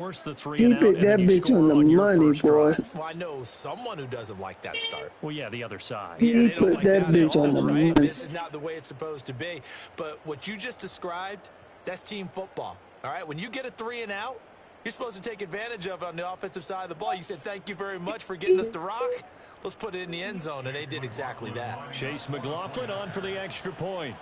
Force the three He and out, put and that then you bitch on score the on your money, first boy. drive. Well, I know someone who doesn't like that start. Well, yeah, the other side. He Yeah, they don't put like that that bitch at on all, the right? money. This is not the way it's supposed to be. But what you just described, that's team football. All right, when you get a 3 and out, you're supposed to take advantage of it on the offensive side of the ball. You said, thank you very much for getting us the rock. Let's put it in the end zone, and they did exactly that. Chase McLaughlin on for the extra point.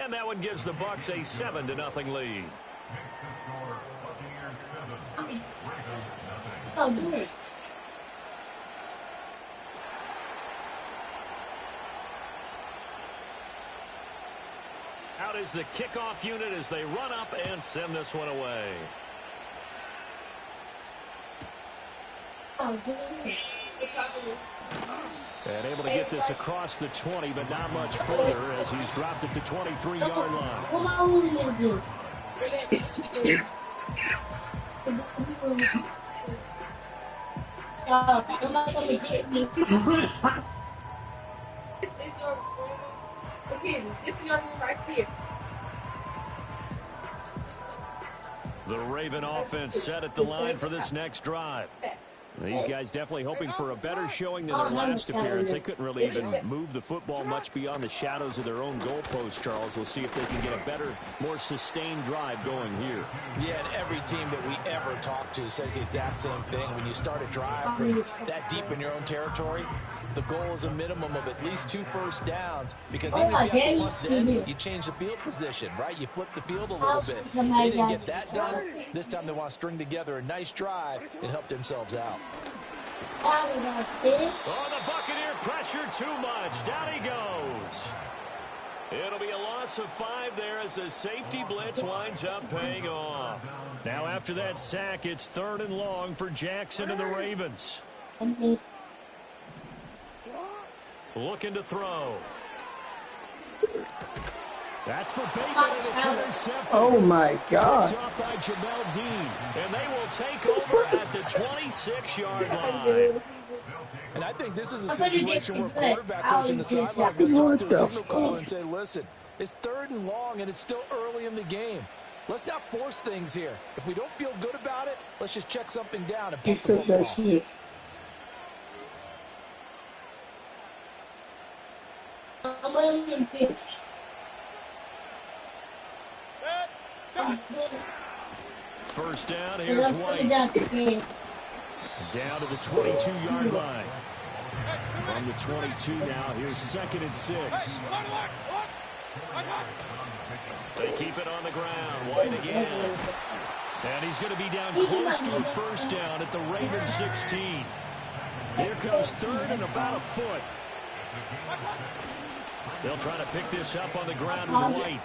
And that one gives the Bucs a 7-0 lead. Oh, good. Out is the kickoff unit as they run up and send this one away. Oh, good. And able to get this across the 20, but not much further as he's dropped it to 23-yard line. Come on, somebody get me. This is your room right here. The Raven offense set at the line for this next drive. These guys definitely hoping for a better showing than their last appearance. They couldn't really even move the football much beyond the shadows of their own goalpost, Charles. We'll see if they can get a better, more sustained drive going here. Yeah, and every team that we ever talk to says the exact same thing. When you start a drive from that deep in your own territory, the goal is a minimum of at least 2 first downs, because even if you have to punt then, you change the field position, right? You flip the field a little bit. They didn't get that done. This time they want to string together a nice drive and help themselves out. Oh, the Buccaneer pressure too much. Down he goes. It'll be a loss of 5 there as the safety blitz winds up paying off. Now after that sack, it's 3rd and long for Jackson and the Ravens. Looking to throw. That's for Bateman, and it's intercepted. Oh, my God. Picked off by Jamel Dean, and they will take over at the 26-yard line. And I think this is a situation where quarterback coach in the sideline is going to talk to a signal caller and say, listen, it's 3rd and long, and it's still early in the game. Let's not force things here. If we don't feel good about it, let's just check something down and punt the football. Shit. First down, here's White. Down to the 22-yard line. From the 22 now, here's 2nd and 6. They keep it on the ground. White again. And he's going to be down close to a first down at the Ravens 16. Here comes 3rd and about a foot. They'll try to pick this up on the ground with White.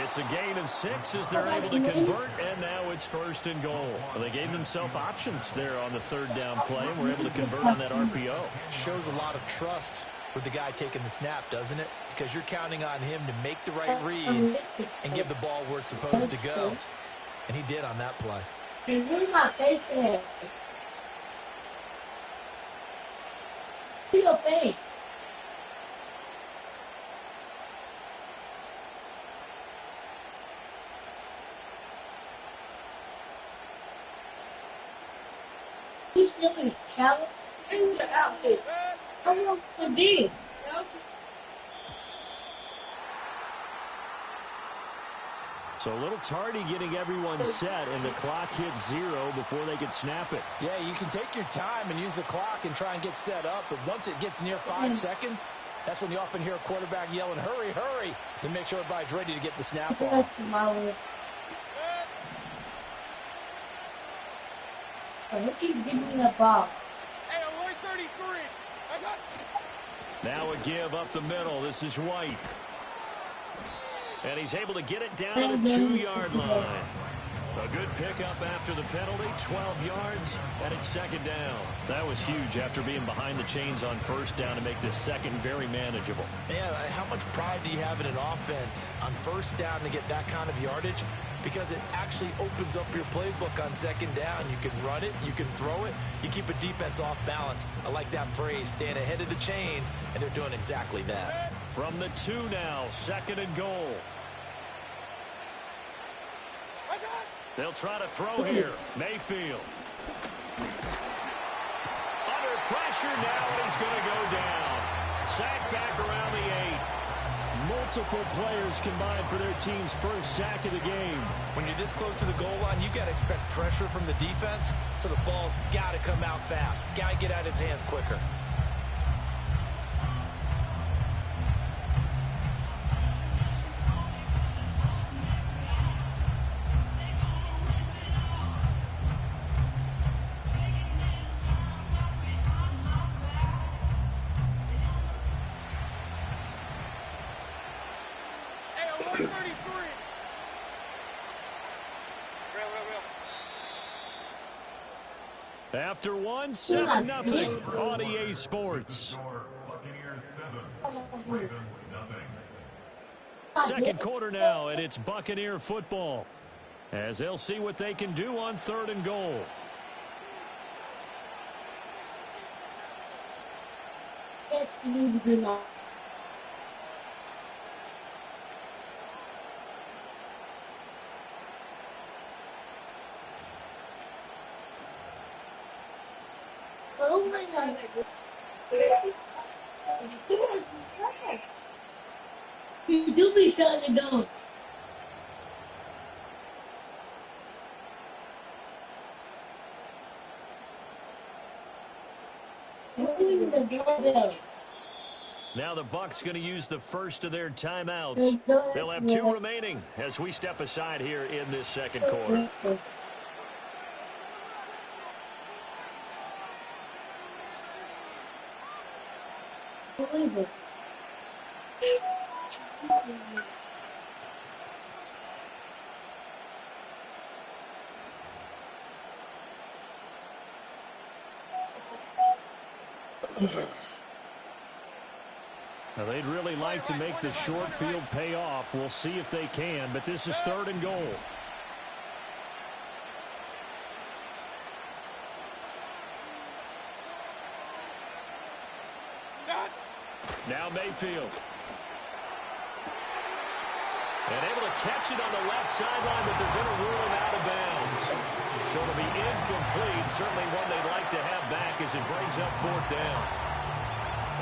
It's a gain of 6 as they're able to convert, and now it's 1st and goal. Well, they gave themselves options there on the 3rd down play, and were able to convert on that RPO. Shows a lot of trust with the guy taking the snap, doesn't it? Because you're counting on him to make the right reads and give the ball where it's supposed to go. And he did on that play. My face there. Your face. Keep sniffing, Calvin. Change your outfit. I want to this. So a little tardy getting everyone set, and the clock hits 0 before they could snap it. Yeah, you can take your time and use the clock and try and get set up, but once it gets near 5 seconds, that's when you often hear a quarterback yelling, hurry, hurry, to make sure everybody's ready to get the snap off. Look, he's giving me the ball. Hey, I'm only 33. I got. Now a give up the middle. This is White. And he's able to get it down to the 2-yard line. A good pickup after the penalty, 12 yards, and it's second down. That was huge after being behind the chains on first down to make this second very manageable. Yeah, how much pride do you have in an offense on first down to get that kind of yardage? Because it actually opens up your playbook on second down. You can run it, you can throw it, you keep a defense off balance. I like that phrase, staying ahead of the chains, and they're doing exactly that. From the 2 now, second and goal. They'll try to throw here. Mayfield. Under pressure now, and he's going to go down. Sack back around the 8. Multiple players combined for their team's first sack of the game. When you're this close to the goal line, you got to expect pressure from the defense, so the ball's got to come out fast. Got to get out of his hands quicker. After 1, 7-0 on EA Sports. Second quarter now, and it's Buccaneer football, as they'll see what they can do on 3rd and goal. That's the new law. Oh my God. You do be shutting it down. Now the Bucs going to use the first of their timeouts. They'll have 2 remaining as we step aside here in this second quarter. Believe it. Now they'd really like to make the short field pay off. We'll see if they can, but this is 3rd and goal. Now Mayfield. And able to catch it on the left sideline, but they're going to rule him out of bounds. So it'll be incomplete. Certainly one they'd like to have back as it brings up 4th down.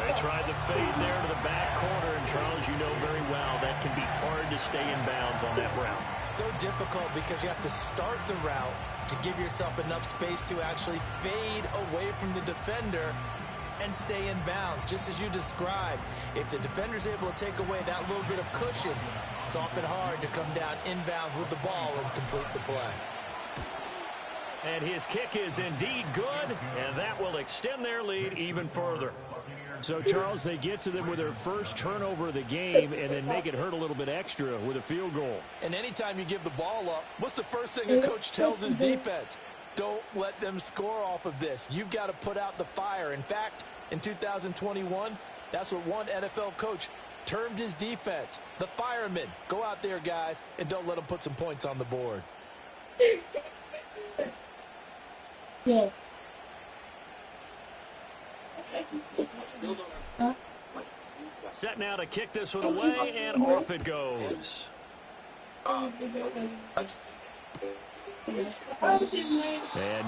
They tried the fade there to the back corner, and Charles, you know very well that can be hard to stay in bounds on that route. So difficult because you have to start the route to give yourself enough space to actually fade away from the defender and stay in bounds, just as you described. If the defender's able to take away that little bit of cushion, it's often hard to come down inbounds with the ball and complete the play. And his kick is indeed good, and that will extend their lead even further. So, Charles, they get to them with their first turnover of the game and then make it hurt a little bit extra with a field goal. And anytime you give the ball up, what's the first thing a coach tells his defense? Don't let them score off of this. You've got to put out the fire. In fact, in 2021, that's what one NFL coach termed his defense. The firemen. Go out there, guys, and don't let them put some points on the board. Yeah. Set now to kick this one away, and off it goes. And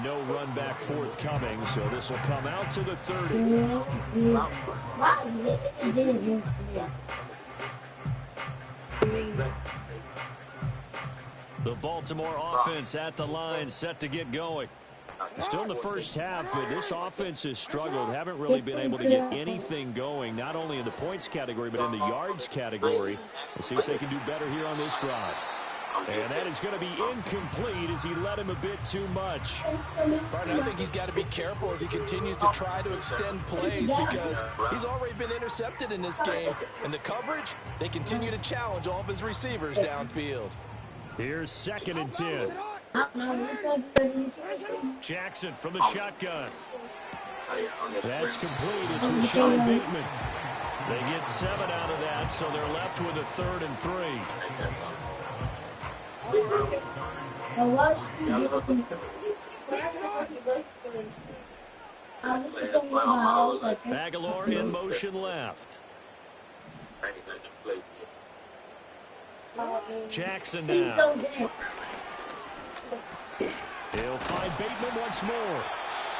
no run back forthcoming, so this will come out to the 30. The Baltimore offense at the line, set to get going. Still in the first half, but this offense has struggled. Haven't really been able to get anything going, not only in the points category, but in the yards category. We'll see if they can do better here on this drive. And that is going to be incomplete as he led him a bit too much. Barton, I think he's got to be careful as he continues to try to extend plays because he's already been intercepted in this game. And the coverage, they continue to challenge all of his receivers downfield. Here's 2nd and 10. Jackson from the shotgun. That's complete. It's Rashad Bateman. They get 7 out of that, so they're left with a 3rd and 3. Aguilar in motion left. Jackson now. He'll find Bateman once more.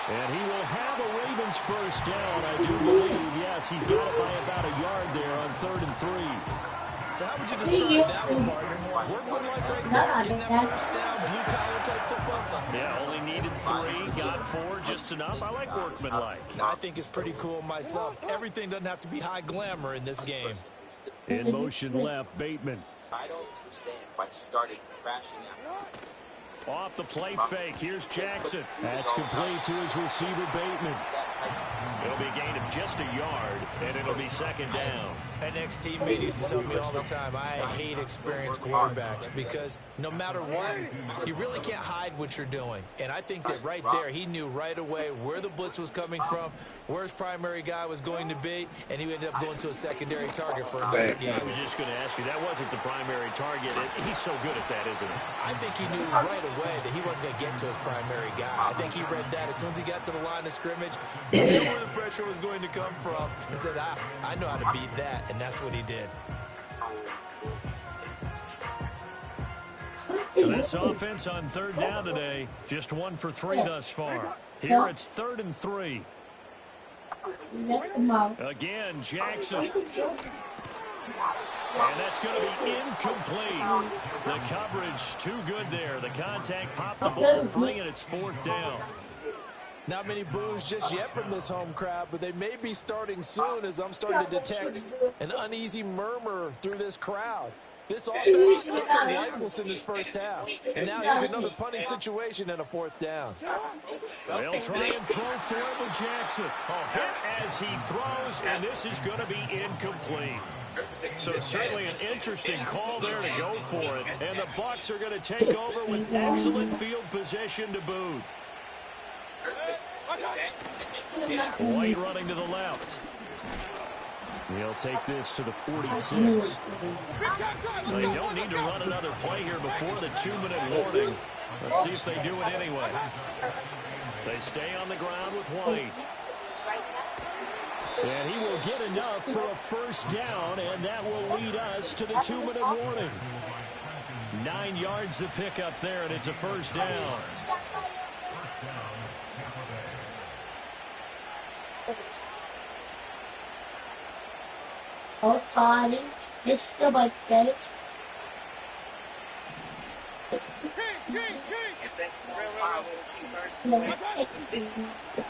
And he will have a Ravens first down, I do believe. Yes, he's got it by about a yard there on 3rd and 3. So how would you describe that one, partner? Workmanlike right there, getting that first down, blue-collar type football? Yeah, only needed 3, got 4, just enough. I like workmanlike. I think it's pretty cool myself. Everything doesn't have to be high glamour in this game. In motion left, Bateman. I don't understand why he started crashing out. Off the play fake, here's Jackson. That's complete to his receiver, Bateman. It'll be a gain of just a yard, and it'll be 2nd down. An ex-teammate used to tell me all the time, I hate experienced quarterbacks because no matter what, you really can't hide what you're doing. And I think that right there, he knew right away where the blitz was coming from, where his primary guy was going to be, and he ended up going to a secondary target for a nice game. I was just going to ask you, that wasn't the primary target. He's so good at that, isn't he? I think he knew right away that he wasn't going to get to his primary guy. I think he read that as soon as he got to the line of scrimmage, he knew where the pressure was going to come from, and said, I know how to beat that, and that's what he did. This offense on 3rd down today, just 1 for 3 thus far. Here it's 3rd and 3. Again, Jackson. And that's going to be incomplete. The coverage too good there. The contact popped the ball free, and it's 4th down. Not many boos just yet from this home crowd, but they may be starting soon as I'm starting to detect an uneasy murmur through this crowd. This offense looked lifeless in this first half. And now here's another punting situation and a 4th down. They'll try and throw for it with Jackson. Hit as he throws, and this is going to be incomplete. So certainly an interesting call there to go for it. And the Bucs are going to take over with excellent field position to boot. White running to the left. He'll take this to the 46. They don't need to run another play here before the 2-minute warning. Let's see if they do it anyway. They stay on the ground with White. And he will get enough for a first down, and that will lead us to the 2-minute warning. 9 yards to pick up there, and it's a first down. Outside, this is about that.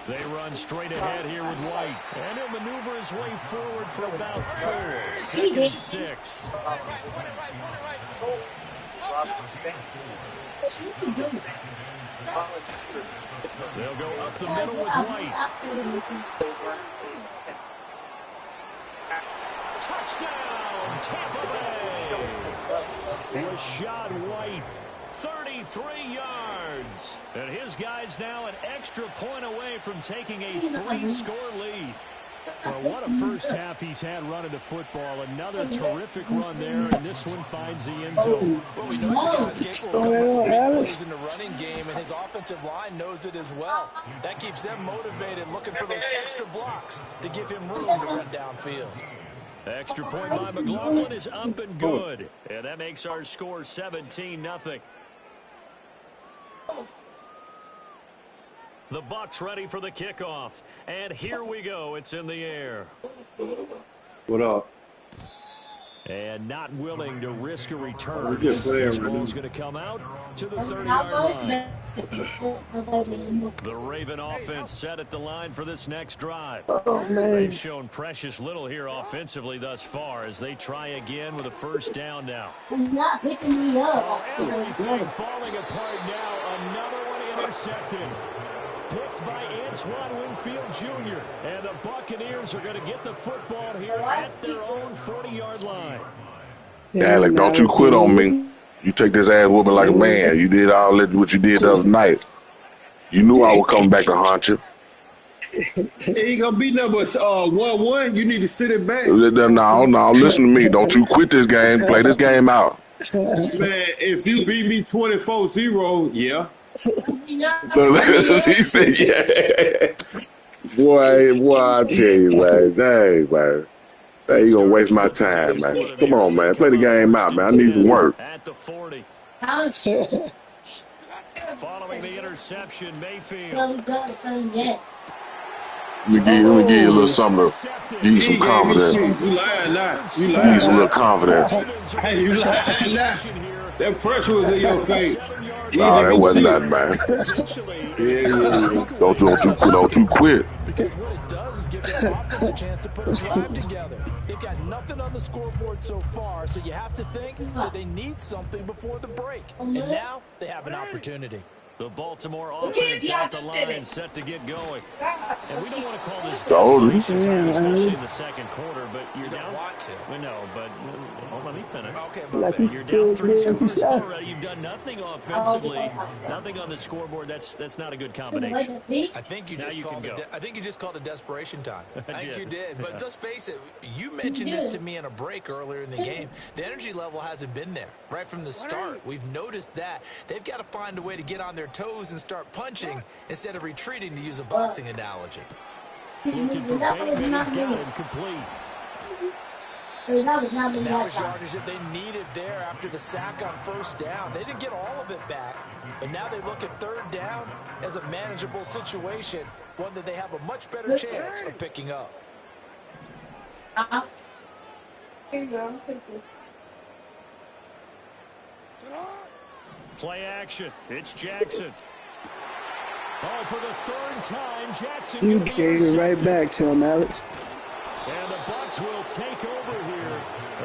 They run straight ahead here with White. And he'll maneuver his way forward for about 4. 2nd and 6. They'll go up the middle with White. Touchdown, Tampa Bay. Rashad White, 33 yards. And his guy's now an extra point away from taking a 3-score lead. Well, what a first half he's had running the football. Another terrific run there, and this one finds the end zone. Well, we know he's capable of coming up with big plays in the running game, and his offensive line knows it as well. That keeps them motivated, looking for those extra blocks to give him room to run downfield. Extra point by McLaughlin is up and good. And that makes our score 17-0. The Bucs ready for the kickoff. And here we go. It's in the air. What up? And not willing to risk a return. Good player, This ball's going to come out to the 30-yard line. The Raven offense set at the line for this next drive. They've shown precious little here offensively thus far as they try again with a first down now. He's not picking me up. Everything falling apart now. Another one intercepted. Picked by Antoine Winfield Jr. And the Buccaneers are going to get the football here at their own 40-yard line. Yeah, like, don't you quit on me. You take this ass whooping like a man. You did all that what you did the other night. You knew I was coming back to haunt you. It ain't gonna be nothing but 1-1. You need to sit it back. No. Listen to me. Don't you quit this game. Play this game out. Man, if you beat me 24-0, yeah. He said, yeah. Boy, I tell you, man. Dang, man. Hey, you gonna waste my time, man. Come on, man. Play the game out, man. I need to work. At the 40. Following the interception, Mayfield. Let me give you a little something to give you some confidence. You lying now. Give you some little confidence. Hey, you lying now. That pressure was in your face. Nah, that wasn't nothing, man. Don't you quit. Because what it does is give the offense a chance to put a drive together. They've got nothing on the scoreboard so far, so you have to think that they need something before the break. And now they have an opportunity. The Baltimore offense at the line, set to get going. And we don't want to call this Told you. desperation time, especially in the second quarter, but you're down. Want to. We know, but let me finish. Okay, Like he's You're down still 3 there. scores already. You've done nothing offensively, nothing on the scoreboard. That's not a good combination. I think you just called it desperation time. I think you did. But let's face it, you mentioned this to me in a break earlier in the game. The energy level hasn't been there right from the start. We've noticed that. They've got to find a way to get on their toes and start punching instead of retreating, to use a boxing analogy. Looking for Bateman, he's got him complete. And that was yardage that they needed there after the sack on first down. They didn't get all of it back, but now they look at third down as a manageable situation, one that they have a much better chance of picking up. Here you go. Play action. It's Jackson. Oh, for the third time, Jackson. You gave it right back to him, Alex. And the Bucs will take over here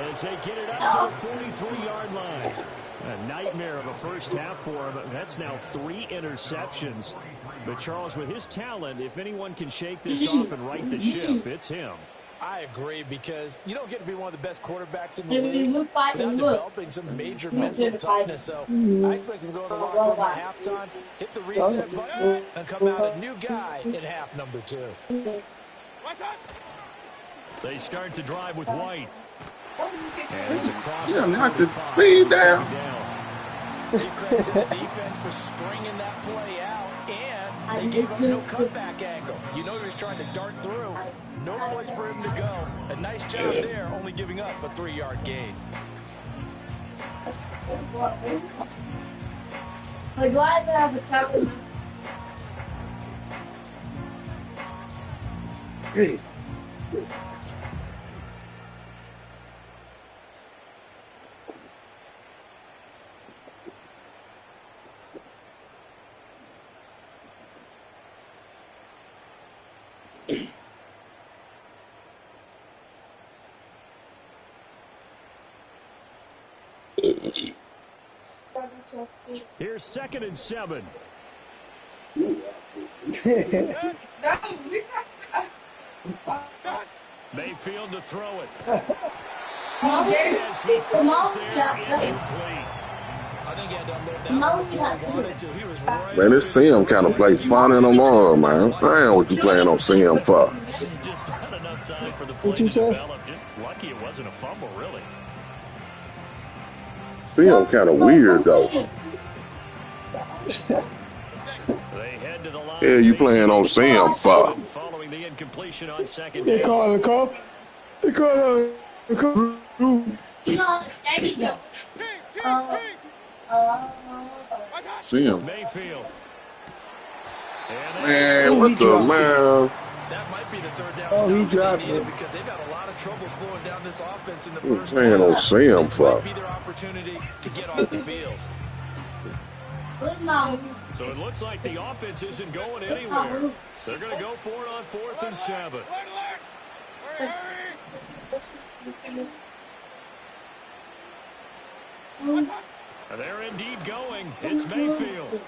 as they get it up to the 43-yard line. A nightmare of a first half for him. That's now 3 interceptions. But Charles, with his talent, if anyone can shake this off and right the ship, it's him. I agree, because you don't get to be one of the best quarterbacks in the league without developing some major mental toughness. So I expect him to go to the locker room at halftime, hit the reset button, and come out a new guy in half number 2. They start to drive with White. And it's across Knock the speed down. Big credit to the defense for stringing that play out, and they gave up no cutback angle. You know he was trying to dart through. No place for him to go. A nice job there, only giving up a 3-yard gain. Like, do I ever have a tackle? Hey. Here's 2nd and 7. Mayfield to throw it. As he throws there, incomplete. I think he had to unload that one before he wanted to. He was right. Man, this Sim kind of plays fun in them all, man. Damn, what you playing on Sim for? Just not enough time for the play What'd you to say? develop. Just lucky it wasn't a fumble, really. Sim kind of weird, though. They head to the line. Yeah, you playing on Sim for? Following the incompletion on 2nd They down. call the call. They call the call. You know, steady though. Sim. Mayfield. Man, what the man? That might be the third down Oh, he stop dropped they needed, it. because they've had a lot of trouble slowing down this offense in the What first playing on half. Sim This for? might be their opportunity to get off the field. So it looks like the offense isn't going anywhere. They're going to go for it on 4th and 7. And they're indeed going. It's Mayfield.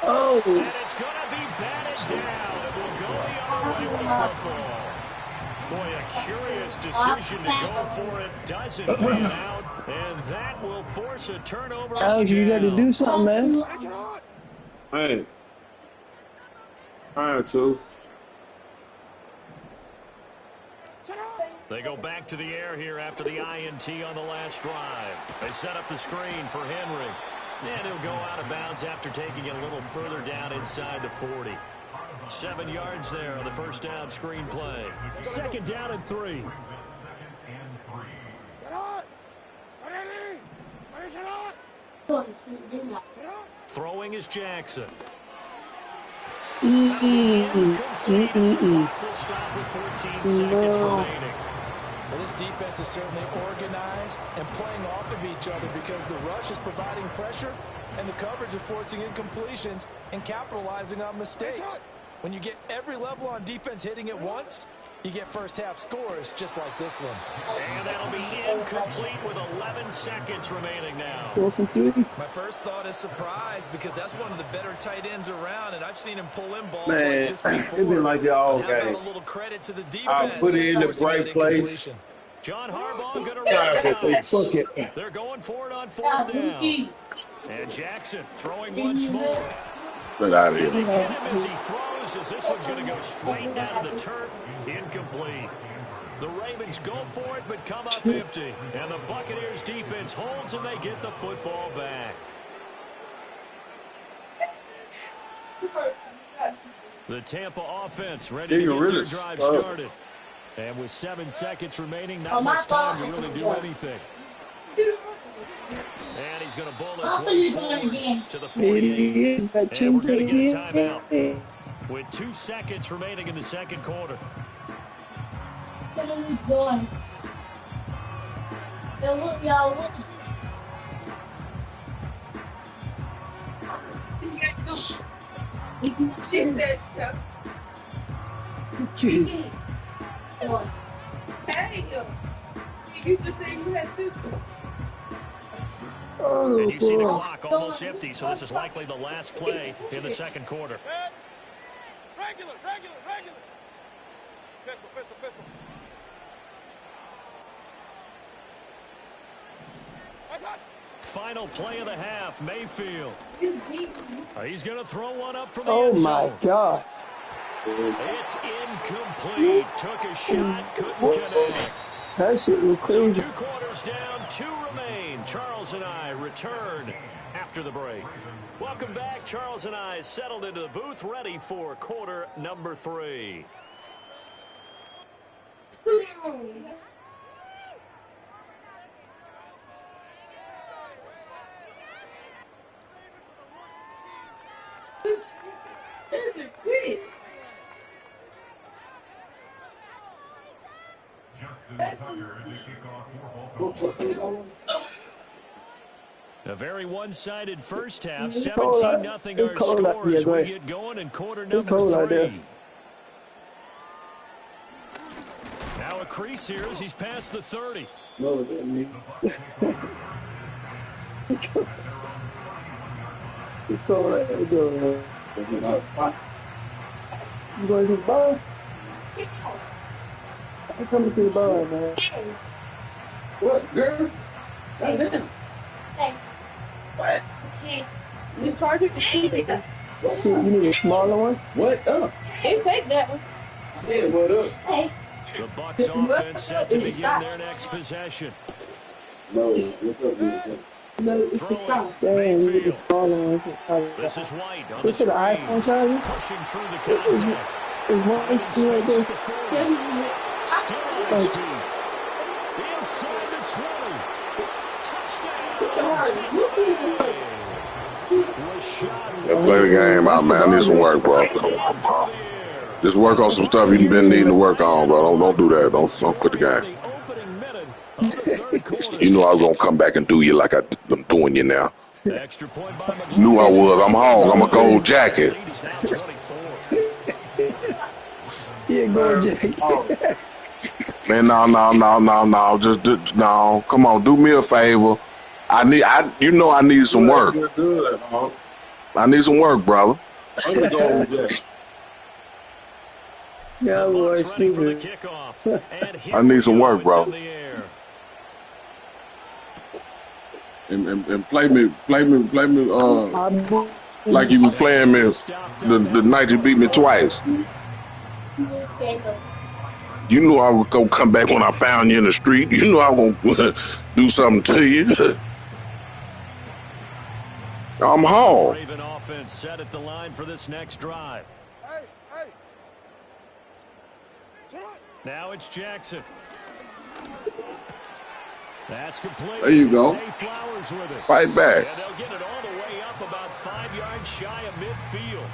Oh, And it's going to be batted down. It will go the other way with the football. Boy, a curious decision to go for it doesn't pan out, and that will force a turnover. Alex, you got to do something, man. Hey. Trying to. They go back to the air here after the INT on the last drive. They set up the screen for Henry. And he'll go out of bounds after taking it a little further down inside the 40. 7 yards there on the first down screen play. 2nd down and 3. Throwing is Jackson. Incomplete as the clock will stop with 14 seconds remaining. Well, this defense is certainly organized and playing off of each other because the rush is providing pressure and the coverage is forcing incompletions and capitalizing on mistakes. When you get every level on defense hitting at once, you get first half scores just like this one. And that'll be incomplete with 11 seconds remaining now. 4 from 3. My first thought is surprise because that's one of the better tight ends around, and I've seen him pull in balls Man, like this before. it been like that all But how game. about a little credit to the defense? I'll put it in the forcing right that place. incompletion. John Harbaugh going to God, I run say, it. fuck it. They're going for it on 4th down. And Jackson throwing once more. Get out of And they here. hit him as he throws, as this one's going to go straight down to the turf. Incomplete. The Ravens go for it, but come up empty. And the Buccaneers defense holds, and they get the football back. The Tampa offense ready to get their drive started. And with 7 seconds remaining, not much time to really do anything. And he's going to bowl his way forward to the 48. And we're going to get a timeout with 2 seconds remaining in the second quarter. She said so. Jeez. Hey, you used to say you had two. Oh, And you see the boy. clock almost empty, so this is likely the last play in the second quarter. Regular. Pistol. Final play of the half, Mayfield. He's going to throw one up from the Oh, end zone. my God. It's incomplete. Took a shot, couldn't connect. That shit was So crazy. 2 quarters down, 2 remain. Charles and I return after the break. Welcome back. Charles and I settled into the booth, ready for quarter number 3. A very one-sided first half, 17-0 our score as we get going in quarter number 3. Now a crease here as he's past the 30. No, that me. You going to the bar? I'm coming to the bar, man. What, girl? Goddamn. What? This charger is easy. See, you need a smaller one? What up? It take that one. Say what up? The Bucs offense set to begin their next possession. No, what's up, man? No, it's the stop. Damn, you need a smaller one. This is White on the This is the screen. iPhone charger? Pushing through the contact. Is one still right there? Still on his feet. Inside the 20. Touchdown. Play the game out, man. I need some work, bro. Just work on some stuff you've been needing to work on, bro. Don't do that. Don't quit the game. You know I was gonna come back and do you like I'm doing you now. Extra point by McGloin. Knew I was. I'm hog. I'm a gold jacket. Yeah, go Jake. Man, no. No. Come on, do me a favor. I need some work. You're good, hog. I need some work, brother. I'm gonna go with that. Yeah, boy, Bucs ready for the stupid. kickoff. And here I need we some go. work, It's bro. in the air. And play me I'm like you was playing me the night you beat me twice. You knew I was gonna come back when I found you in the street. You knew I was gonna do something to you. I'm home. Raven offense set at the line for this next drive. Now it's Jackson. That's complete. There you go. Zay Flowers with it. Fight back. And they'll get it all the way up about 5 yards shy of midfield.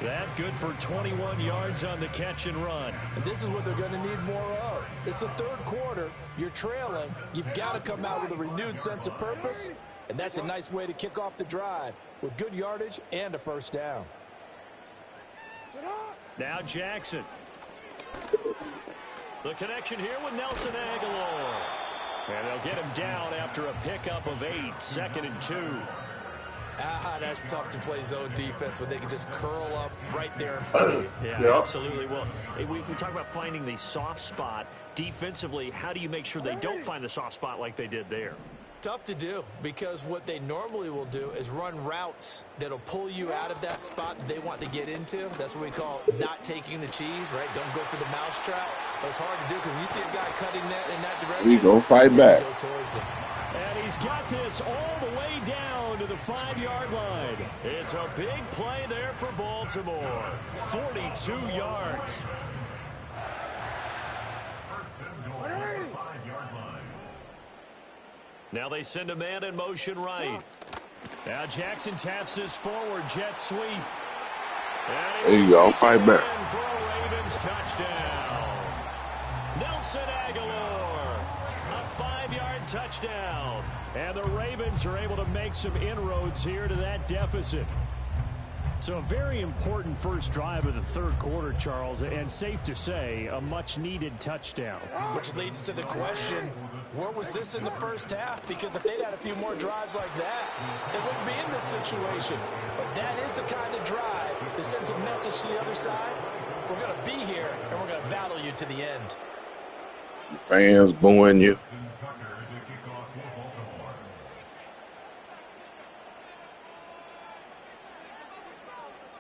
That good for 21 yards on the catch and run. And this is what they're going to need more of. It's the third quarter. You're trailing. You've got to come out with a renewed sense of purpose. And that's a nice way to kick off the drive with good yardage and a first down. Now Jackson. The connection here with Nelson Aguilar. And they'll get him down after a pickup of 8, 2nd and 2. That's tough to play zone defense when they can just curl up right there in front of you. Yeah, absolutely. Well, we talk about finding the soft spot. Defensively, how do you make sure they don't find the soft spot like they did there? Tough to do because what they normally will do is run routes that'll pull you out of that spot that they want to get into. That's what we call not taking the cheese, right? Don't go for the mousetrap. But it's hard to do because when you see a guy cutting that in that direction, There you go, fight back. Go towards him. And he's got this all the way down to the 5-yard line. It's a big play there for Baltimore. 42 yards. Now they send a man in motion right. Now Jackson taps this forward jet sweep. There you go, fight back. For a Ravens touchdown. Nelson Aguilar, a 5-yard touchdown. And the Ravens are able to make some inroads here to that deficit. So a very important first drive of the third quarter, Charles, and safe to say, a much-needed touchdown. Which leads to the question, where was this in the first half? Because if they'd had a few more drives like that, they wouldn't be in this situation. But that is the kind of drive that sends a message to the other side. We're going to be here, and we're going to battle you to the end. Fans booing you.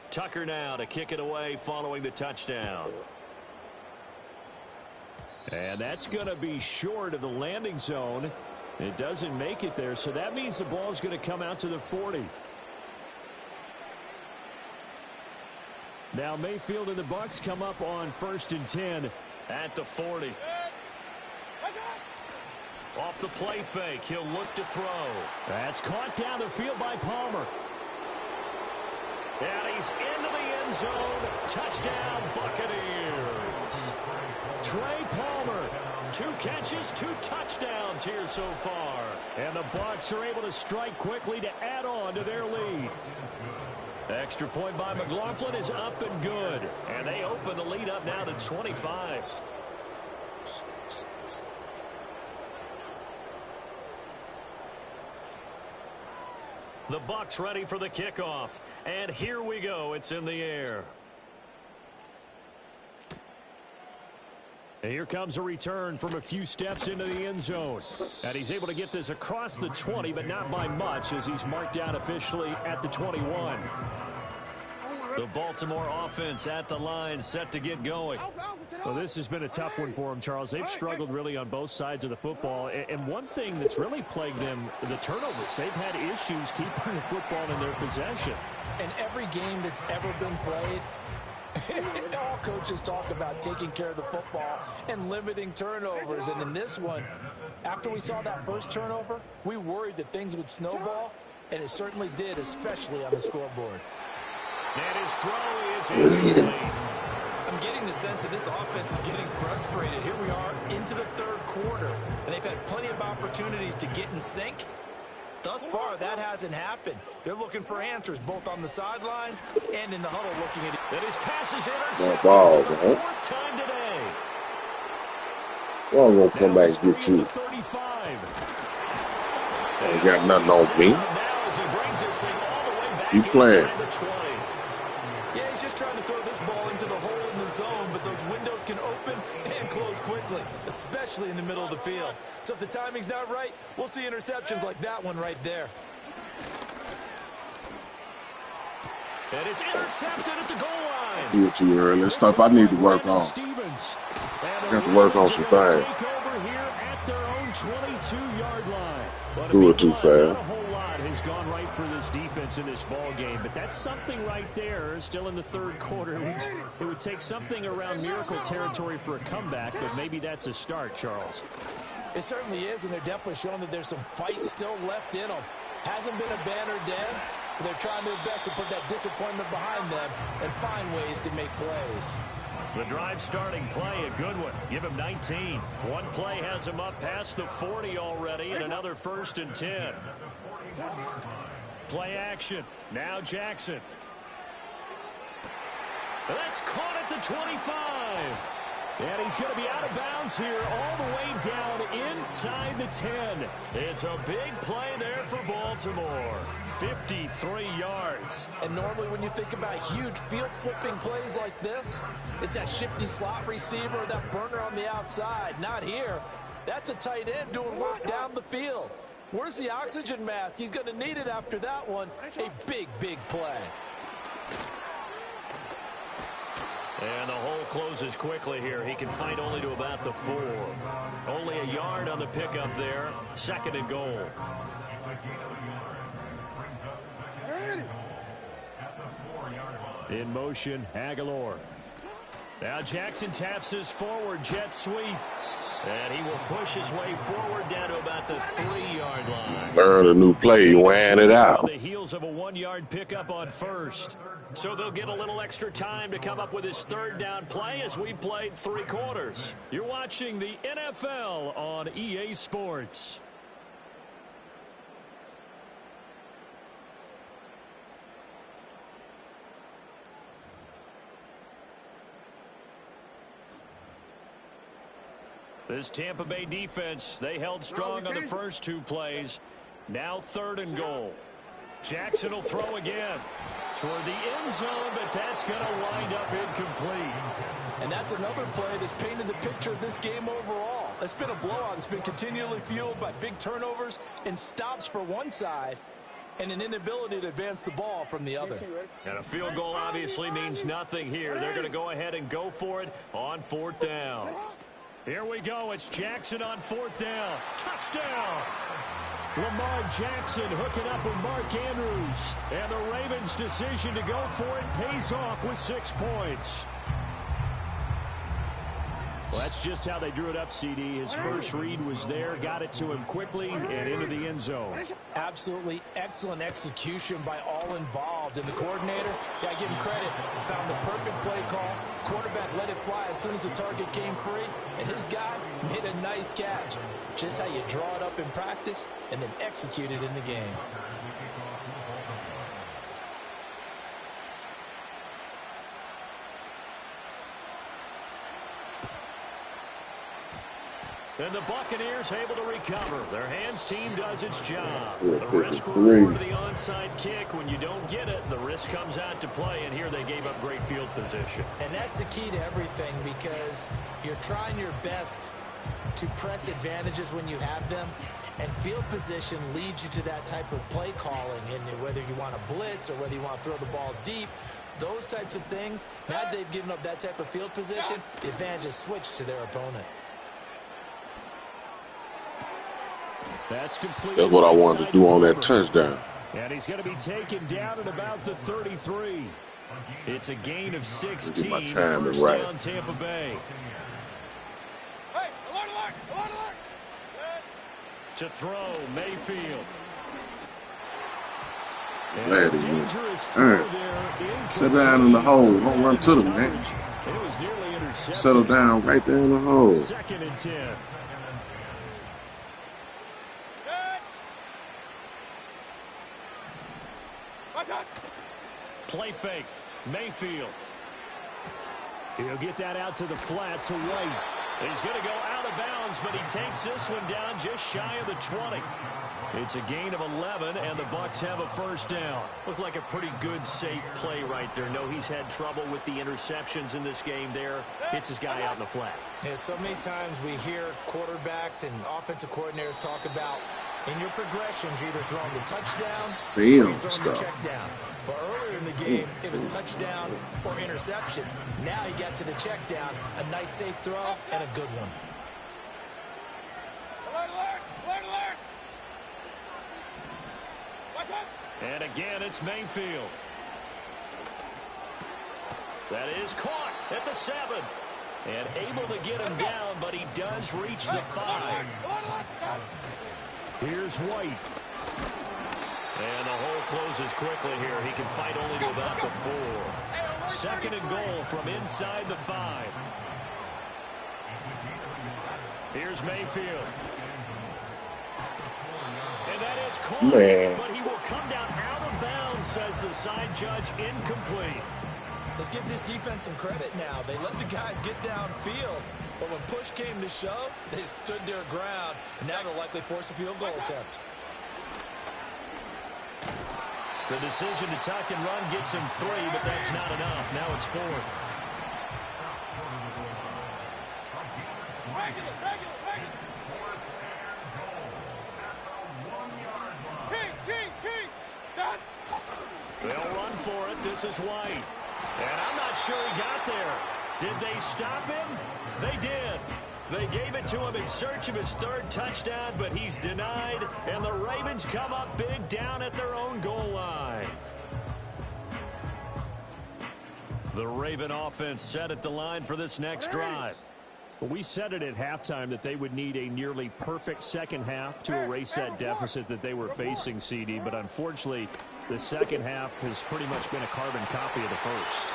Tucker now to kick it away following the touchdown. And that's going to be short of the landing zone. It doesn't make it there, so that means the ball's going to come out to the 40. Now Mayfield and the Bucs come up on 1st and 10 at the 40. Off the play fake, he'll look to throw. That's caught down the field by Palmer. And he's into the end zone. Touchdown, Buccaneers. Trey Palmer, 2 catches, 2 touchdowns here so far. And the Bucs are able to strike quickly to add on to their lead. Extra point by McLaughlin is up and good. And they open the lead up now to 25. The Bucs ready for the kickoff. And here we go. It's in the air. And here comes a return from a few steps into the end zone. And he's able to get this across the 20, but not by much as he's marked down officially at the 21. The Baltimore offense at the line set to get going. Well, this has been a tough one for them, Charles. They've struggled really on both sides of the football. And one thing that's really plagued them, the turnovers. They've had issues keeping the football in their possession. In every game that's ever been played, all coaches talk about taking care of the football and limiting turnovers. And in this one, after we saw that first turnover, we worried that things would snowball, and it certainly did, especially on the scoreboard. And his throw is incomplete. I'm getting the sense that this offense is getting frustrated. Here we are into the third quarter, and they've had plenty of opportunities to get in sync. Thus far, that hasn't happened. They're looking for answers both on the sidelines and in the huddle looking at it. And his pass is intercepted ball, for the man. 4th time today. Well, I'm going to come back and get you. 35. Ain't got nothing on me. Now as he brings this thing all the way back Keep playing. inside the 20. Yeah, he's just trying to throw this ball into the hole in in the zone, but those windows can open and close quickly, especially in the middle of the field. So if the timing's not right, we'll see interceptions like that one right there. And it's intercepted at the goal line. Here too early. That's stuff I need to work on. I got to work on some things. Take over here at their own 22-yard line. But Do it too fast. Not a whole lot has gone right for this defense in this ball game, but that's something right there. Still in the third quarter, it would take something around miracle territory for a comeback, but maybe that's a start, Charles. It certainly is, and they're definitely showing that there's some fight still left in them. Hasn't been a banner dead, but they're trying their best to put that disappointment behind them and find ways to make plays. The drive starting play, a good one. Give him 19. One play has him up past the 40 already, and another 1st and 10. Play action. Now Jackson. That's caught at the 25. And he's going to be out of bounds here all the way down inside the 10. It's a big play there for Baltimore. 53 yards. And normally when you think about huge field-flipping plays like this, it's that shifty slot receiver or that burner on the outside. Not here. That's a tight end doing work down the field. Where's the oxygen mask? He's going to need it after that one. A big, big play. And the hole closes quickly here. He can fight only to about the 4. Only a yard on the pickup there. 2nd and goal. In motion, Aguilar. Now Jackson taps his forward jet sweep. And he will push his way forward down to about the 3-yard line. Learn a new play, you ran it out. On the heels of a 1-yard pickup on 1st. So they'll get a little extra time to come up with his 3rd down play as we played 3 quarters. You're watching the NFL on EA Sports. This Tampa Bay defense, they held strong on the first 2 plays. Now 3rd and goal. Jackson will throw again toward the end zone, but that's going to wind up incomplete. And that's another play that's painted the picture of this game overall. It's been a blowout. It's been continually fueled by big turnovers and stops for one side and an inability to advance the ball from the other. And a field goal obviously means nothing here. They're going to go ahead and go for it on 4th down. Here we go. It's Jackson on 4th down. Touchdown! Lamar Jackson hooking up with Mark Andrews. And the Ravens' decision to go for it pays off with 6 points. Well, that's just how they drew it up, CD. His first read was there, got it to him quickly, and into the end zone. Absolutely excellent execution by all involved. And the coordinator, got to give him credit, found the perfect play call. Quarterback let it fly as soon as the target came free, and his guy made a nice catch. Just how you draw it up in practice and then execute it in the game. And the Buccaneers able to recover. Their hands team does its job. Yeah, the risk 53. reward of the onside kick. When you don't get it, the risk comes out to play, and here they gave up great field position. And that's the key to everything, because you're trying your best to press advantages when you have them, and field position leads you to that type of play calling. And whether you want to blitz or whether you want to throw the ball deep, those types of things, now that they've given up that type of field position, the advantage is switched to their opponent. That's what I wanted to do on that touchdown. And he's going to be taken down at about the 33. It's a gain of 16. First down, Tampa Bay. Hey, alert, alert, alert. To throw, Mayfield. Glad he went. Sit down in the hole. Don't run to them, man. It was nearly intercepted. Settle down right there in the hole. 2nd and 10. Play fake. Mayfield. He'll get that out to the flat to White. He's going to go out of bounds, but he takes this one down just shy of the 20. It's a gain of 11, and the Bucs have a first down. Looked like a pretty good, safe play right there. No, he's had trouble with the interceptions in this game there. Hits his guy out in the flat. Yeah, so many times we hear quarterbacks and offensive coordinators talk about in your progressions, you're either throwing the touchdown or you're throwing the check down. But earlier in the game, it was touchdown or interception. Now he got to the check down, a nice safe throw, and a good one. And again, it's Mayfield. That is caught at the 7. And able to get him down, but he does reach the 5. Here's White. And the hole closes quickly here. He can fight only to about the 4. 2nd and goal from inside the 5. Here's Mayfield. And that is caught, but he will come down out of bounds, says the side judge, incomplete. Let's give this defense some credit now. They let the guys get downfield, but when push came to shove, they stood their ground, and now they'll likely force a field goal attempt. The decision to tuck and run gets him 3, but that's not enough. Now it's 4th. They'll run for it. This is White. And I'm not sure he got there. Did they stop him? They did. They gave it to him in search of his 3rd touchdown, but he's denied, and the Ravens come up big down at their own goal line. The Raven offense set at the line for this next drive. We said it at halftime that they would need a nearly perfect second half to erase that deficit that they were facing, CD, but unfortunately, the second half has pretty much been a carbon copy of the first.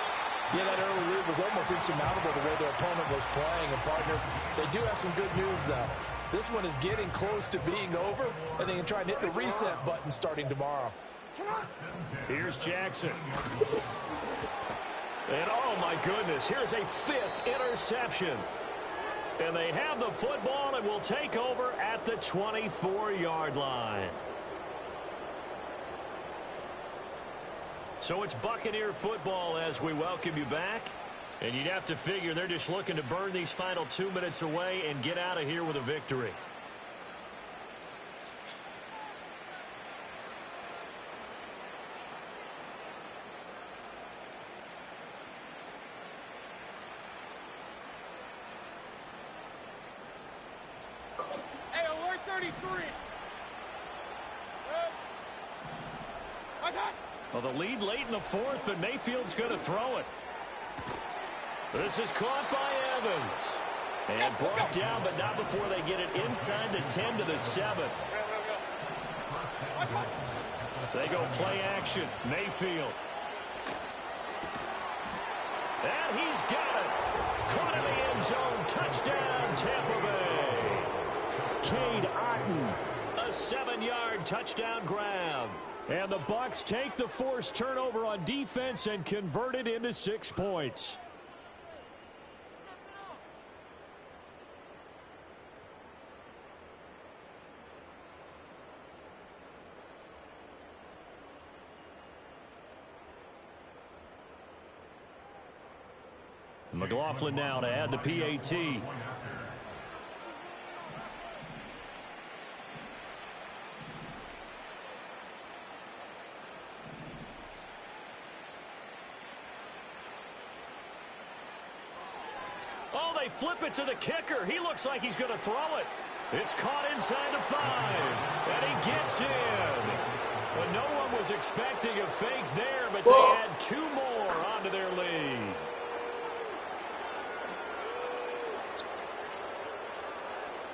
Yeah, that early lead was almost insurmountable the way their opponent was playing. And, partner, they do have some good news, though. This one is getting close to being over, and they can try and hit the reset button starting tomorrow. Here's Jackson. And, oh, my goodness, here's a 5th interception. And they have the football and will take over at the 24-yard line. So it's Buccaneer football as we welcome you back. And you'd have to figure they're just looking to burn these final 2 minutes away and get out of here with a victory. Hey, alert 33. Well, the lead late in the 4th, but Mayfield's going to throw it. This is caught by Evans. And brought down, but not before they get it inside the 10 to the 7. They go play action. Mayfield. And he's got it. Caught in the end zone. Touchdown, Tampa Bay. Cade Otton. A 7-yard touchdown grab. And the Bucs take the forced turnover on defense and convert it into 6 points. McLaughlin now to add the PAT. Oh, they flip it to the kicker. He looks like he's going to throw it. It's caught inside the 5, and he gets in. But no one was expecting a fake there, but they add 2 more onto their lead.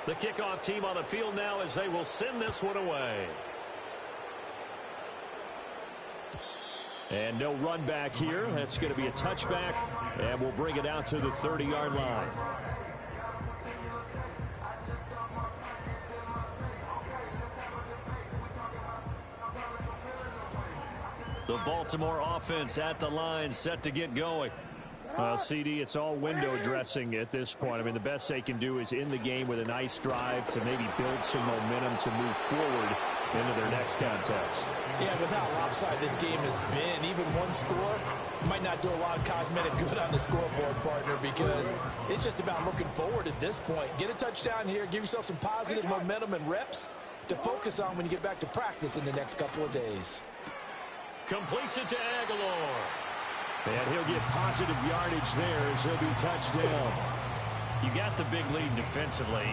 The kickoff team on the field now as they will send this one away. And no run back here. That's going to be a touchback, and we'll bring it out to the 30-yard line. The Baltimore offense at the line, set to get going. CD, it's all window dressing at this point. I mean, the best they can do is in the game with a nice drive to maybe build some momentum to move forward into their next contest. Yeah, with how lopsided this game has been, even one score might not do a lot of cosmetic good on the scoreboard, partner, because it's just about looking forward at this point. Get a touchdown here, give yourself some positive momentum and reps to focus on when you get back to practice in the next couple of days. Completes it to Aguilar. And he'll get positive yardage there as he'll be touchdown. You got the big lead defensively.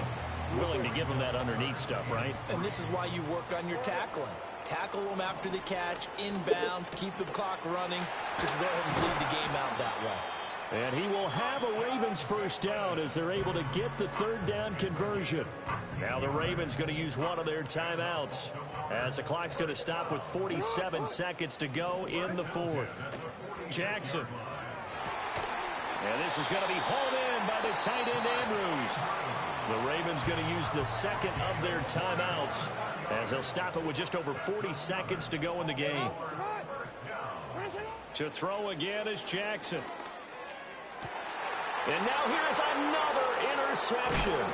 Willing to give them that underneath stuff, right? And this is why you work on your tackling. Tackle them after the catch, inbounds, keep the clock running. Just go ahead and lead the game out that way. And he will have a Ravens first down as they're able to get the third down conversion. Now the Ravens going to use one of their timeouts as the clock's going to stop with 47 seconds to go in the fourth. Jackson. And this is going to be hauled in by the tight end Andrews. The Ravens going to use the second of their timeouts as they'll stop it with just over 40 seconds to go in the game. To throw again is Jackson. And now here's another interception.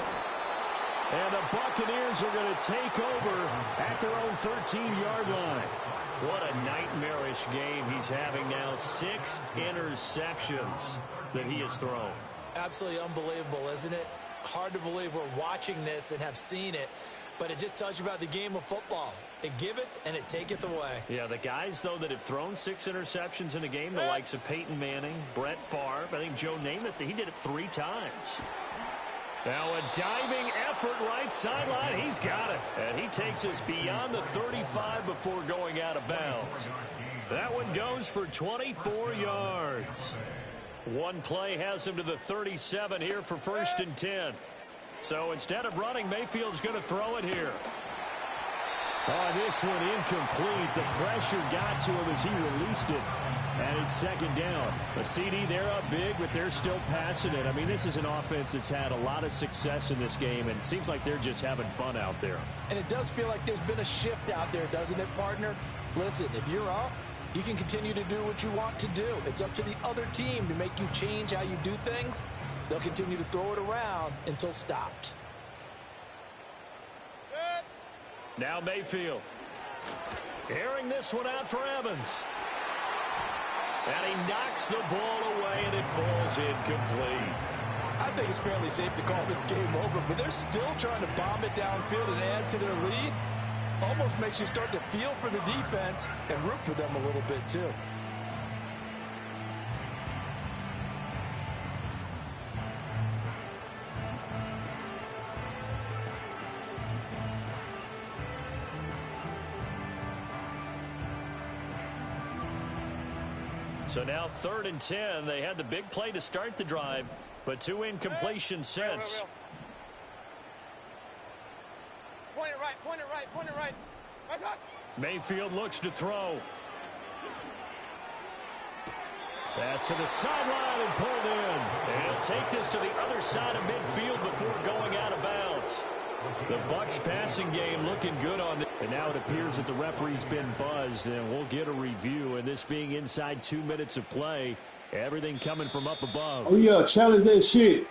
And the Buccaneers are going to take over at their own 13-yard line. What a nightmarish game he's having now. 6 interceptions that he has thrown. Absolutely unbelievable, isn't it? Hard to believe we're watching this and have seen it, but it just tells you about the game of football. It giveth and it taketh away. Yeah, the guys, though, that have thrown 6 interceptions in a game, the likes of Peyton Manning, Brett Favre, I think Joe Namath, he did it 3 times. Now a diving effort right sideline. He's got it. And he takes us beyond the 35 before going out of bounds. That one goes for 24 yards. One play has him to the 37 here for 1st and 10. So instead of running, Mayfield's going to throw it here. Oh, this one incomplete. The pressure got to him as he released it. And it's 2nd down. The CD, they're up big, but they're still passing it. I mean, this is an offense that's had a lot of success in this game, and it seems like they're just having fun out there. And it does feel like there's been a shift out there, doesn't it, partner? Listen, if you're up, you can continue to do what you want to do. It's up to the other team to make you change how you do things. They'll continue to throw it around until stopped. Now Mayfield. Airing this one out for Evans. And he knocks the ball away, and it falls incomplete. I think it's fairly safe to call this game over, but they're still trying to bomb it downfield and add to their lead. Almost makes you start to feel for the defense and root for them a little bit, too. So now 3rd and 10. They had the big play to start the drive, but 2 incompletions since. Point it right, point it right, point it right. Mayfield looks to throw. Pass to the sideline and pulled in. And he'll take this to the other side of midfield before going out of bounds. The Bucs passing game looking good on this. And now it appears that the referee's been buzzed, and we'll get a review. And this being inside 2 minutes of play, everything coming from up above. Oh, yeah, challenge that shit.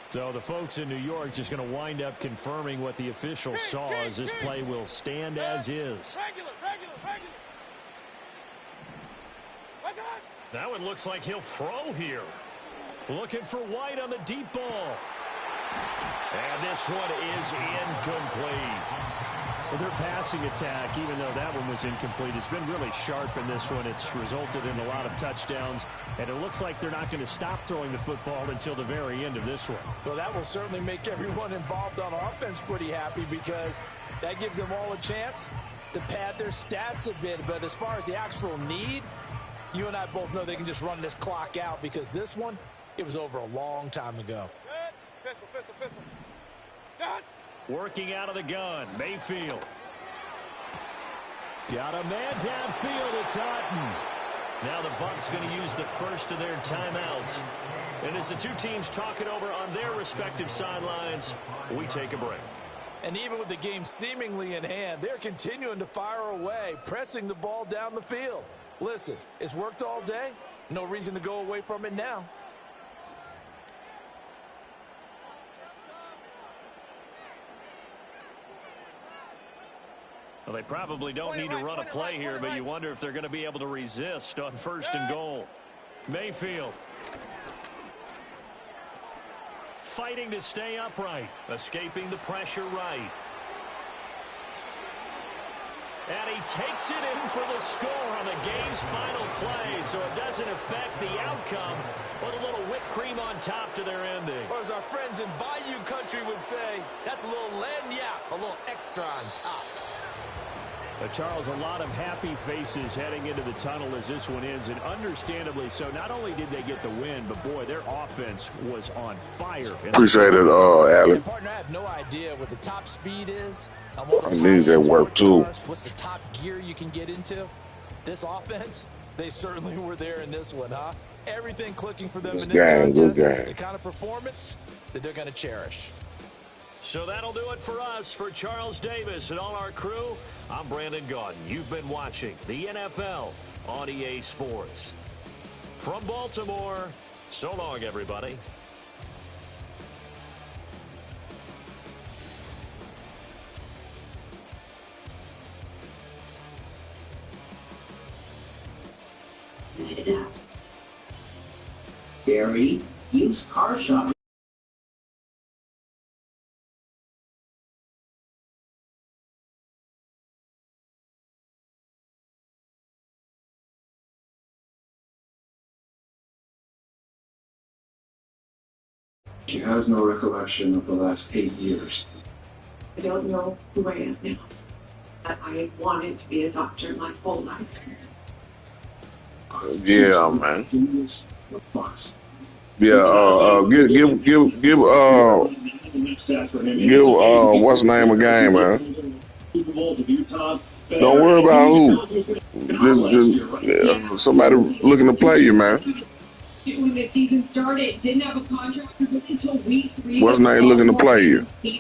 So the folks in New York just going to wind up confirming what the official saw as this play will stand as is. Regular. That one looks like he'll throw here. Looking for White on the deep ball. And this one is incomplete. Well, their passing attack, even though that one was incomplete, has been really sharp in this one. It's resulted in a lot of touchdowns, and it looks like they're not going to stop throwing the football until the very end of this one. Well, that will certainly make everyone involved on offense pretty happy because that gives them all a chance to pad their stats a bit. But as far as the actual need, you and I both know they can just run this clock out because this one, it was over a long time ago. Pistol. Done. Working out of the gun, Mayfield. Got a man downfield, it's Otten. Now the Bucs going to use the first of their timeouts. And as the two teams talk it over on their respective sidelines, we take a break. And even with the game seemingly in hand, they're continuing to fire away, pressing the ball down the field. Listen, it's worked all day. No reason to go away from it now. Well, they probably don't need to run a play here, but you wonder if they're going to be able to resist on 1st and goal. Mayfield. Fighting to stay upright, escaping the pressure right. And he takes it in for the score on the game's final play, so it doesn't affect the outcome, but a little whipped cream on top to their ending. Or as our friends in Bayou Country would say, that's a little lagniappe, a little extra on top. Charles, a lot of happy faces heading into the tunnel as this one ends, and understandably so. Not only did they get the win, but boy, their offense was on fire. Appreciate it, Allen. Partner, I have no idea what the top speed is. I need that work too. What's the top gear you can get into? This offense, they certainly were there in this one, huh? Everything clicking for them in this contest. The kind of performance that they're going to cherish. So that'll do it for us. For Charles Davis and all our crew, I'm Brandon Gaudin. You've been watching the NFL on EA Sports. From Baltimore, so long, everybody. Gary, used car shop. She has no recollection of the last 8 years. I don't know who I am now. I wanted to be a doctor my whole life. Yeah, man. Yeah, give what's the name of the game, man? Don't worry about who. Just somebody looking to play you, man. When the season started, didn't have a contract until week 3. What's name looking to play you? He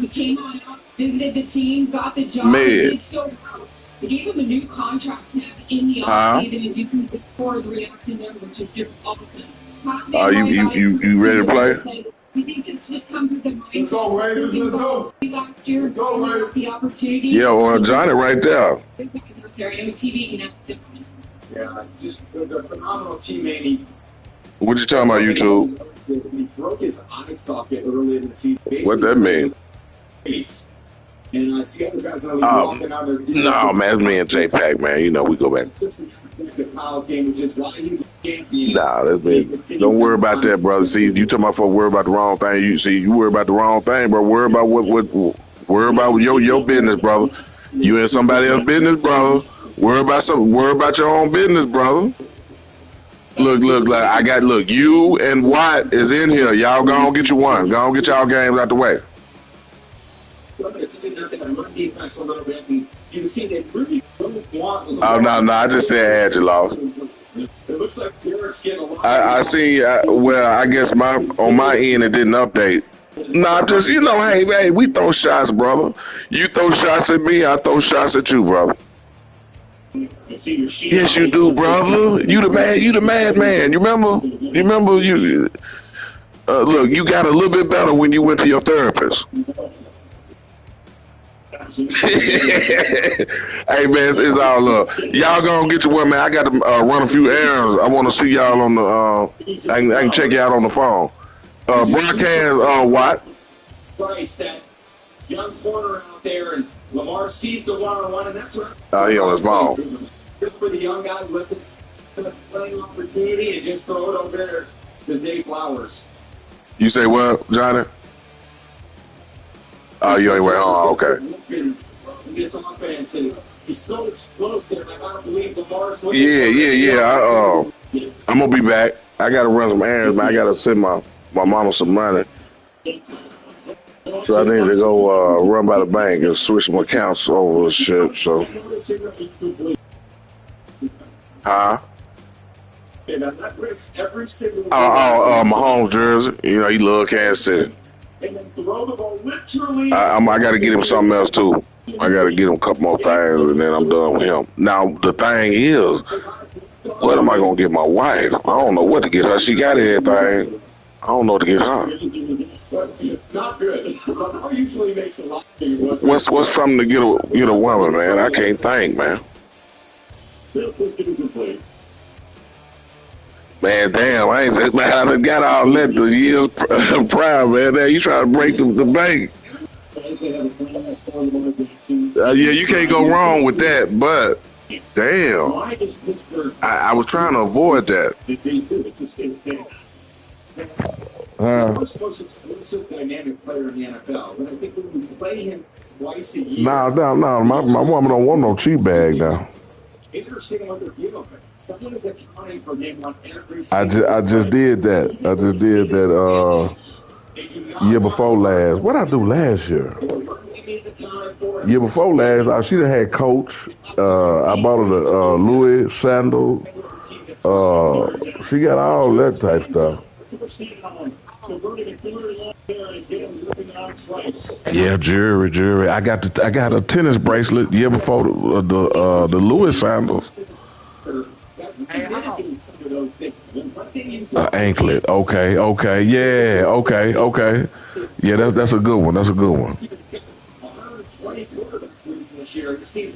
came on out, visited the team, got the job, did so well. They gave him a new contract in the offseason, as you can see the reaction there, which is just awesome. You ready to play? He thinks it just comes with the mindset. Last year, the opportunity. Yeah, well, Johnny right there. Yeah, just was a phenomenal teammate. What you talking about, YouTube? He broke his eye socket early in the season. What that mean? And I see other guys walking out there. No, man, it's me and J-Pack, man. You know, we go back. Nah, that's me. Don't worry about that, brother. See, you talking about worry about the wrong thing. You worry about the wrong thing, bro. Worry about worry about your business, brother. You in somebody else's business, brother. Worry about your own business, brother. Look, you and Watt is in here. Y'all go on get you one. Go on get y'all games out the way. Oh, no, I just said I had you lost. It looks like Derek's getting a lot. I see, I guess on my end it didn't update. Nah, just, hey, we throw shots, brother. You throw shots at me, I throw shots at you, brother. Yes, you do, brother. You the madman. You remember you. Look, you got a little bit better when you went to your therapist. Hey, man, it's all love. Y'all gonna get your one, man. I got to run a few errands. I want to see y'all on the. I can check you out on the phone. Broadcast Watt. Price, that young corner out there, and Lamar sees the one-on-one, and that's what. He on his phone. Just for the young guy listen to the playing opportunity and just throw it over there to Zay Flowers. You say what, Johnny? Oh, you ain't wait. Oh, okay. This offense, and he's so explosive. I gotta believe Lamar's. Yeah. I'm gonna be back. I gotta run some errands, man. I gotta send my mama some money. So I need to go run by the bank and switch some accounts over and shit. So. Huh? That breaks every single. Mahomes jersey. He love Kansas City. and then throw the ball literally. I got to get him something else too. I got to get him a couple more things, and then I'm done with him. Now the thing is, what am I gonna get my wife? I don't know what to get her. She got everything. I don't know what to get her. Not good. I usually makes a lot of things look. What's something to get a woman, man? I can't think, man. Man, damn, I got all that the years prior, man. Now you trying to break the bank. Yeah, you can't go wrong with that, but damn, I was trying to avoid that. Most explosive, dynamic player in the NFL, but I think when we play him twice a year. No. My woman don't want no cheap bag now. Interesting what they're giving. Someone is accounting for him on every. I just did that. Year before last. What I do last year? Year before last, she done had Coach. I bought her the Louis sandals. She got all that type stuff. Yeah, jewelry. I got a tennis bracelet year before the Louis sandals. Anklet. Okay. Yeah. Okay. Yeah, that's a good one.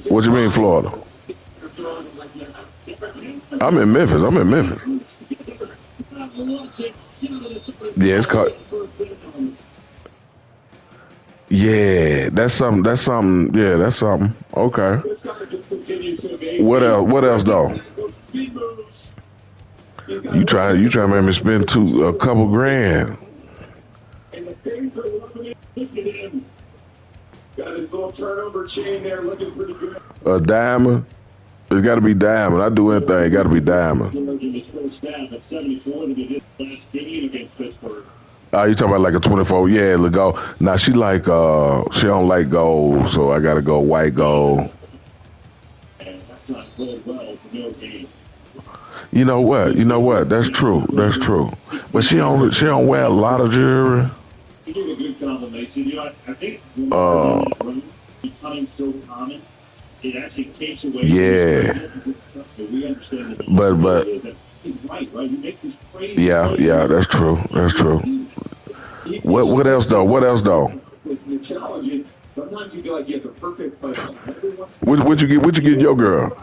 What you mean, Florida? I'm in Memphis. Yeah, it's called. Yeah, that's something. Yeah, that's something. Okay. What else though? You trying to make me spend a couple grand? Got his little turnover chain there, looking pretty good. A diamond. It's got to be diamond. I do anything. It got to be diamond. You talking about like a 24? Yeah, let go. Now she don't like gold, so I got to go white gold. You know what? That's true. But she don't wear a lot of jewelry. You did a good combination. I think becoming so common, it actually takes away. Yeah. We understand that. But right. You make this crazy. Yeah, that's true. What else though? The challenge is sometimes you feel like you have the perfect play. What'd you get your girl?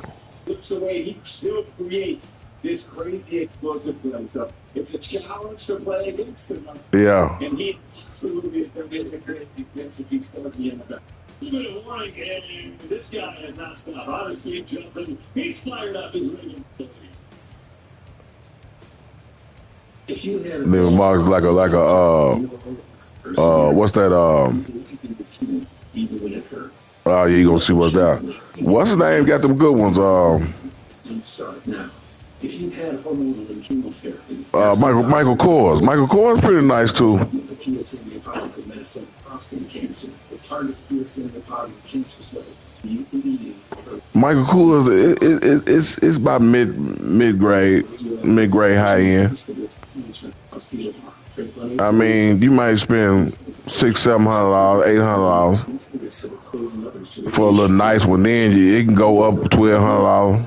Flips away, he still creates this crazy explosive play. So it's a challenge to play against him. Yeah. And he absolutely is going to make a crazy since he's going to be in the back. Warning, and this guy has not stopped. Honestly, jumping. He's fired up his ring. Name Mark's like a what's that oh yeah, you gonna see what's that. What's his name? Got them good ones. Michael Kors. Michael Kors pretty nice too. Michael Kors it's about mid grade high end. I mean, you might spend $600-$700, $800 for a little nice one. Then it can go up $1,200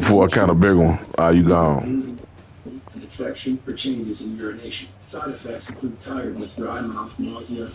for a kind of big one. You gone? Infection or changes in urination. Side effects include tiredness, dry mouth, nausea,